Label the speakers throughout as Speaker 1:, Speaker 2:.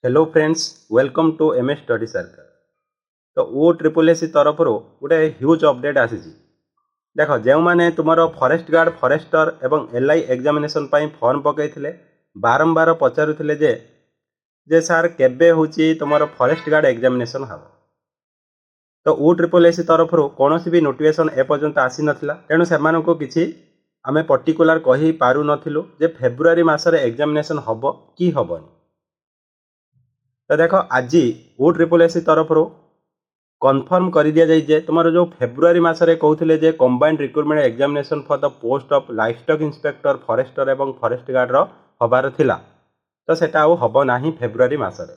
Speaker 1: Hello friends, welcome to MS study circle. तो O triple S तरफ गोटे huge update आसी। देख जो मैंने तुम फॉरेस्ट गार्ड फॉरेस्टर एवं एलआई एग्जामिनेशन फॉर्म पकई बारंबार पचारुले जे सार केबे होची तुम फॉरेस्ट गार्ड एग्जामिनेशन हम। तो ओ ट्रिपल एस तरफ कौन भी नोटिफिकेशन एपर्यंत आसी नाला, तेणु से किसी आम पर्टिकुलर कही पारू नथिलु जे फेब्रुआरी मासरे एग्जामिनेशन हम कि हेनी। तो देख आज ओ ट्रिपल एस तरफ कन्फर्म कर दि जाए जे तुम जो फेब्रुआरी मासरे कहते जे combined recruitment examination for the post of livestock inspector forester एवं फॉरेस्ट गार्ड हबार थिला, तो सेटा आउ हब नाही फेब्रुआरी मासरे।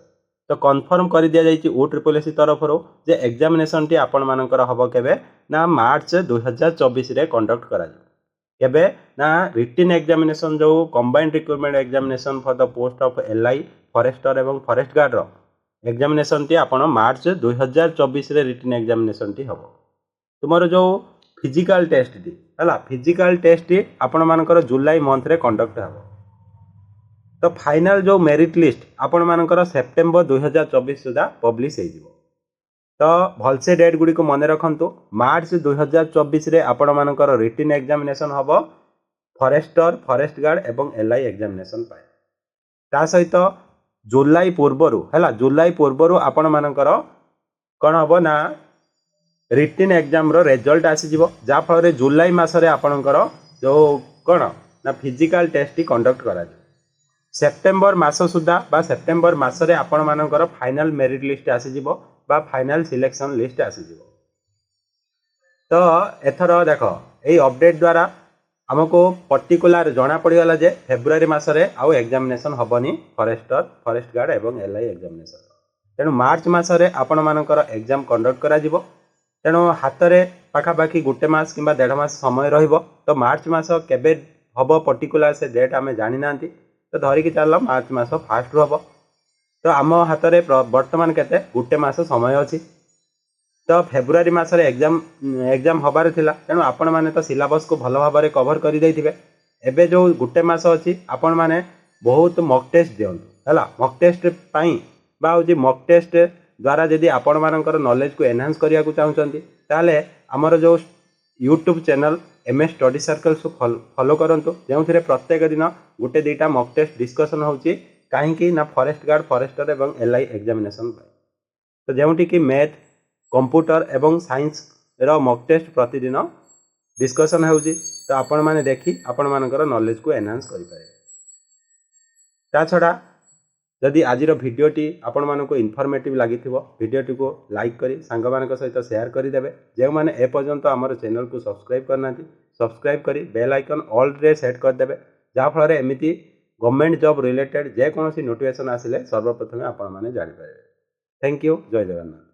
Speaker 1: तो कन्फर्म कर दि जाए ओ ट्रिपल एस तरफ जे एग्जामिनेशन टी आपण मानकर हब केबे ना मार्च 2024 रे कंडक्ट करा केबे ना रिटिन एग्जामिनेशन जो combined recruitment examination for the post of LI forester एवं फॉरेस्ट गार्ड एग्जामिनेशन टी आपण मार्च 2024 रे रिटिन एग्जामिनेशन टी हम। तुमर जो फिजिकल टेस्ट टी हला फिजिकल टेस्ट टी आपण मानकर जुलाई मंथ रे कंडक्ट हम। तो फाइनल जो मेरिट लिस्ट आपण मानकर सेप्टेम्बर 2024 सुधा पब्लिश हो। तो भलसे डेट गुड़ी को मन रखु। मार्च 2024 रे आपण मानकर रिटिन एग्जामिनेशन हम फॉरेस्टर फॉरेस्ट गार्ड एवं एलआई एग्जामिनेशन पाए। ता सहित जुलाई पूर्वरु हैला जुलाई पूर्वरु आपण मानकर कौन हम ना रिटिन एग्जाम रो रिजल्ट आसी जिवो, जा फल जुलाई मासरे आपणकर जो कौन ना फिजिकल टेस्ट कंडक्ट करा। सेप्टेम्बर मास सुधा बा सेप्टेम्बर मासरे आपण मानकर फाइनल मेरिट लिस्ट आसी जिवो बा फाइनल सिलेक्शन लिस्ट आसी जिवो। तो एथर देख यही अपडेट द्वारा आमको पर्टिकुलर जना पड़गला जे फेब्रुआरी मासरे आउ एग्जामिनेशन हबनी फॉरेस्टर फॉरेस्ट गार्ड एवं एलआई एग्जामिनेशन। तेणु मार्च मासरे आपण मानकर एग्जाम कंडक्ट करा जिवो। तेणु हाथ में पाखापाखि गोटे मास कि 1.5 मास समय रहिबो। तो मार्च मास केबे हब पर्टिकुलर से डेट आम जानी ना, तो धरिकी चल मार्च मास फास्ट रू हम। तो आम हाथ में बर्तमान केते गोटे मास समय अच्छी। तो फेब्रुआरी मासरे एग्जाम हबार थिला, तेणु आपण माने तो सिलेबस को भल भाव में कवर कर देइथिबे। एबे जो गोटे मास अच्छी आपण माने बहुत मॉक टेस्ट दियंतु हैला। मॉक टेस्ट पई बा होची मॉक टेस्ट द्वारा जदि आपण मानकर नॉलेज को एनहांस करिया को चाहुचंती, ताले हमर जो YouTube channel MS study circle follow करंतु, जेउथिरे प्रत्येक दिन गोटे दुईटा मॉक टेस्ट डिस्कशन होची काहेकि ना फॉरेस्ट गार्ड फॉरेस्टर एवं एलआई एग्जामिनेशन। तो जेउठी कि मैथ कंप्यूटर एवं साइंस रो मॉक टेस्ट प्रतिदिन डिस्कशन होची। तो आपण माने देखि आपण मानकर नॉलेज को एनहांस करि पारे। ता छडा जदि आज भिडटी आपण मानक इनफॉर्मेटिव लगी भिडटी को लाइक करी सांग मान सहित शेयर करदेवे। जो मैंने एपर्यंत आम चैनल को सब्सक्राइब करना सब्सक्राइब करी बेल आइकन ऑल रे सेट करदेवे, जहाँफल एमती गवर्नमेंट जॉब रिलेटेड जेकोसी नोटिफिकेशन आसिले सर्वप्रथमे आपण मैंने जानीपारे। थैंक यू, जय जगन्नाथ।